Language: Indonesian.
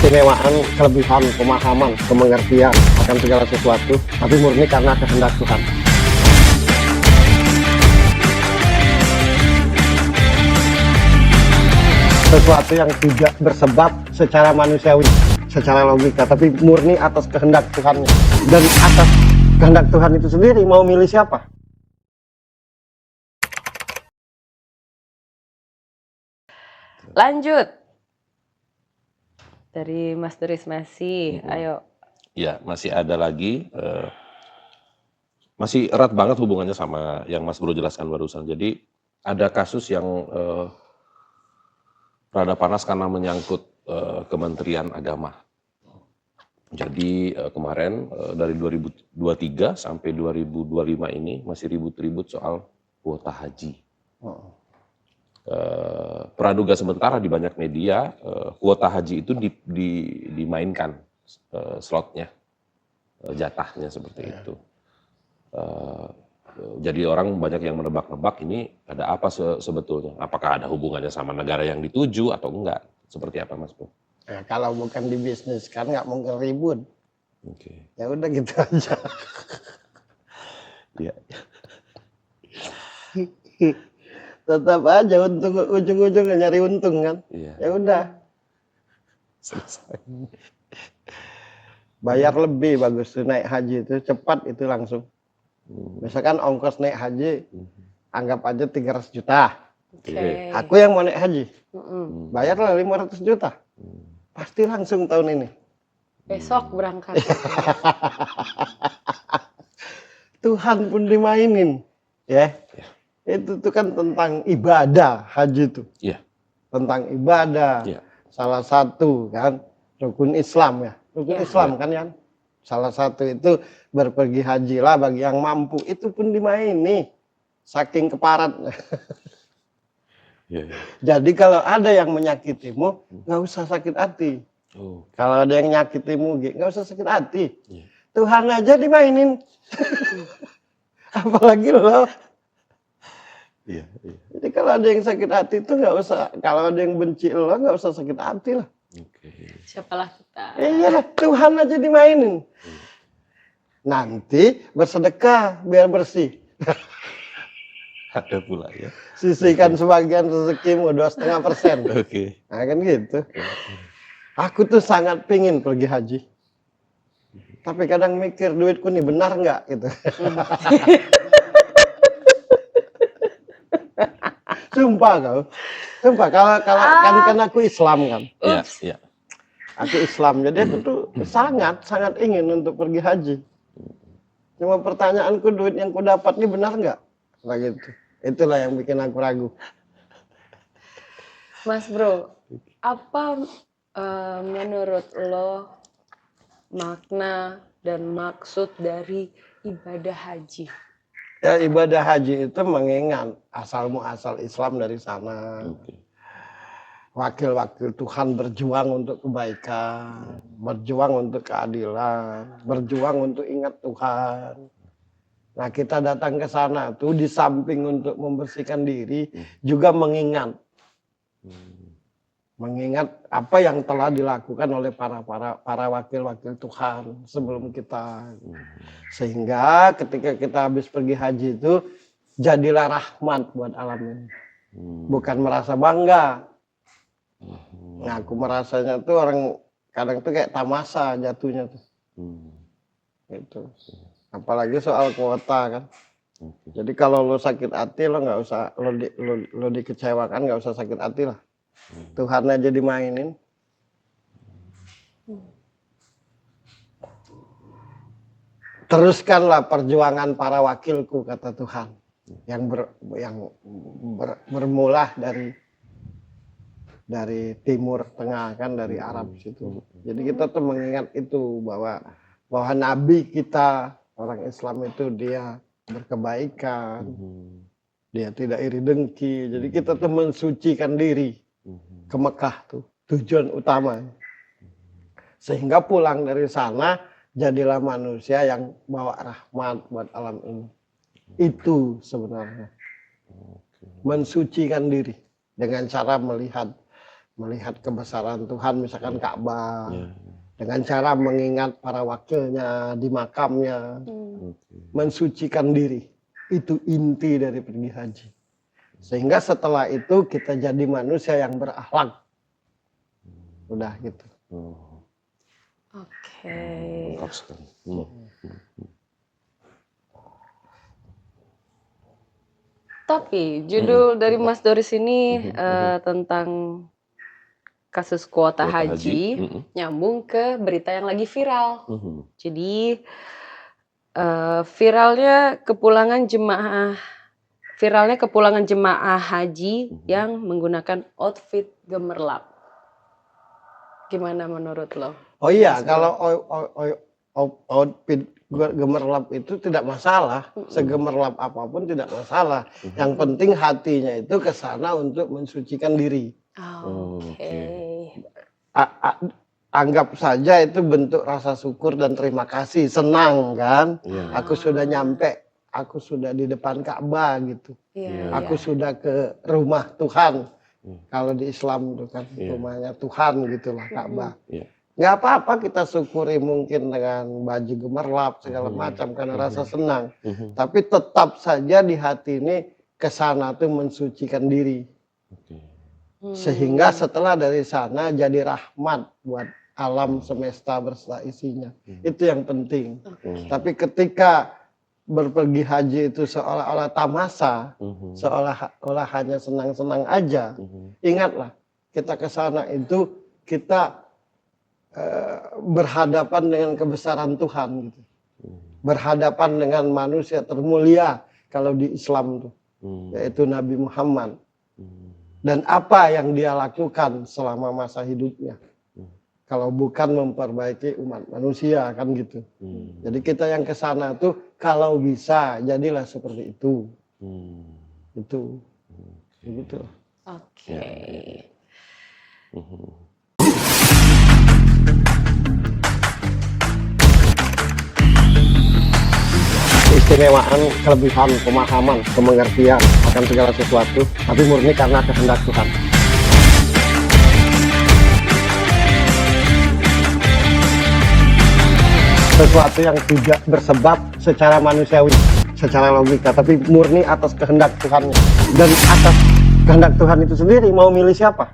keistimewaan, kelebihan, pemahaman, kemengertian akan segala sesuatu, tapi murni karena kehendak Tuhan. Sesuatu yang tidak bersebab secara manusiawi, secara logika, tapi murni atas kehendak Tuhan. Dan atas kehendak Tuhan itu sendiri mau milih siapa? Lanjut dari Mas Turis masih, ayo. Ya, masih ada lagi, masih erat banget hubungannya sama yang Mas Bro jelaskan barusan. Jadi ada kasus yang rada panas karena menyangkut Kementerian Agama. Jadi kemarin dari 2023 sampai 2025 ini masih ribut-ribut soal kuota haji. Praduga sementara di banyak media kuota haji itu dimainkan slotnya, jatahnya seperti itu. Jadi orang banyak yang menebak-nebak ini ada apa sebetulnya? Apakah ada hubungannya sama negara yang dituju atau enggak? Seperti apa, Mas Bro? Ya, kalau bukan di bisnis kan nggak mungkin ribut. Oke. Ya udah gitu aja. Iya. Tetap aja untung, ujung-ujungnya nyari untung kan. Iya. Ya udah, Selesai. bayar lebih bagus tuh naik haji itu cepat itu langsung. Misalkan ongkos naik haji anggap aja 300 juta. Oke. Aku yang mau naik haji, Mm-mm. bayarlah 500 juta. Pasti langsung tahun ini. Besok berangkat. Tuhan pun dimainin, ya. Itu tuh kan tentang ibadah haji itu. Iya. Tentang ibadah. Iya. Salah satu kan rukun Islam ya. Rukun Ya. Islam kan ya. Salah satu itu berpergi hajilah bagi yang mampu. Itu pun dimaini. Saking keparat. Iya. Jadi kalau ada yang menyakitimu, nggak usah sakit hati. Oh. Kalau ada yang nyakitimu, nggak usah sakit hati. Iya. Tuhan aja dimainin. Apalagi lo. Iya. Iya. Jadi kalau ada yang sakit hati itu nggak usah. Kalau ada yang benci lo, nggak usah sakit hati lah. Oke. Siapalah kita. Iya, Tuhan aja dimainin. Nanti bersedekah biar bersih. Ada pula ya. Sisihkan sebagian rezekimu 2,5%. Oke. Nah kan gitu. Aku tuh sangat pingin pergi haji. Tapi kadang mikir duitku nih benar nggak gitu. Sumpah kau. Sumpah kalau kan aku Islam kan. Iya. Iya. Aku Islam. Jadi aku tuh sangat ingin untuk pergi haji. Cuma pertanyaanku duit yang ku dapat nih benar nggak? Nah gitu. Itulah yang bikin aku ragu. Mas Bro, apa menurut lo makna dan maksud dari ibadah haji? Ya ibadah haji itu mengingat asal muasal Islam dari sana. Oke. Wakil-wakil Tuhan berjuang untuk kebaikan, berjuang untuk keadilan, berjuang untuk ingat Tuhan. Nah kita datang ke sana tuh di samping untuk membersihkan diri, juga mengingat apa yang telah dilakukan oleh para wakil-wakil Tuhan sebelum kita. Sehingga ketika kita habis pergi haji itu jadilah rahmat buat alam ini. Bukan merasa bangga. Nah aku merasanya tuh orang kadang tuh kayak tamasa jatuhnya tuh. Itu. Apalagi soal kuota kan. Jadi kalau lo sakit hati lo nggak usah lo dikecewakan, nggak usah sakit hati lah. Tuhan aja dimainin. Teruskanlah perjuangan para wakilku kata Tuhan yang bermula dari timur tengah kan, dari Arab situ. Jadi kita tuh mengingat itu bahwa Nabi kita orang Islam itu dia berkebaikan, dia tidak iri dengki. Jadi kita tuh mensucikan diri ke Mekah tuh tujuan utama. Sehingga pulang dari sana jadilah manusia yang bawa rahmat buat alam ini. Itu sebenarnya mensucikan diri dengan cara melihat melihat kebesaran Tuhan, misalkan Ka'bah, Ya. dengan cara mengingat para wakilnya di makamnya, Oke. mensucikan diri. Itu inti dari pergi haji. Sehingga setelah itu kita jadi manusia yang berakhlak. Udah gitu. Oh, Oke. lengkap sekali. Tapi judul dari Mas Doris ini tentang kasus kuota Kuota haji Mm-mm. nyambung ke berita yang lagi viral. Mhm. Jadi viralnya kepulangan jemaah haji yang menggunakan outfit gemerlap. Gimana menurut lo? Oh iya, kalau outfit gemerlap itu tidak masalah. Segemerlap apapun tidak masalah. Yang penting hatinya itu ke sana untuk mensucikan diri. Oke. Anggap saja itu bentuk rasa syukur dan terima kasih, senang kan? Iya. Aku sudah nyampe, aku sudah di depan Ka'bah gitu. Iya. Aku sudah ke rumah Tuhan. Kalau di Islam itu kan rumahnya Tuhan gitulah Ka'bah. Iya. Nggak apa-apa kita syukuri mungkin dengan baju gemerlap segala macam karena rasa senang. Tapi tetap saja di hati ini kesana tuh mensucikan diri. Oke. Sehingga setelah dari sana jadi rahmat buat alam semesta berserta isinya. Itu yang penting. Tapi ketika berpergi haji itu seolah-olah tamasa, seolah-olah hanya senang-senang aja. Ingatlah, kita ke sana itu kita berhadapan dengan kebesaran Tuhan gitu. Berhadapan dengan manusia termulia kalau di Islam tuh, yaitu Nabi Muhammad. Dan apa yang dia lakukan selama masa hidupnya. Kalau bukan memperbaiki umat manusia kan gitu. Jadi kita yang ke sana tuh kalau bisa jadilah seperti itu. Itu. Begitu. Oke. Keistimewaan, kelebihan, pemahaman, pengertian akan segala sesuatu, tapi murni karena kehendak Tuhan. Sesuatu yang tidak bersebab secara manusiawi, secara logika, tapi murni atas kehendak Tuhan. Dan atas kehendak Tuhan itu sendiri mau milih siapa?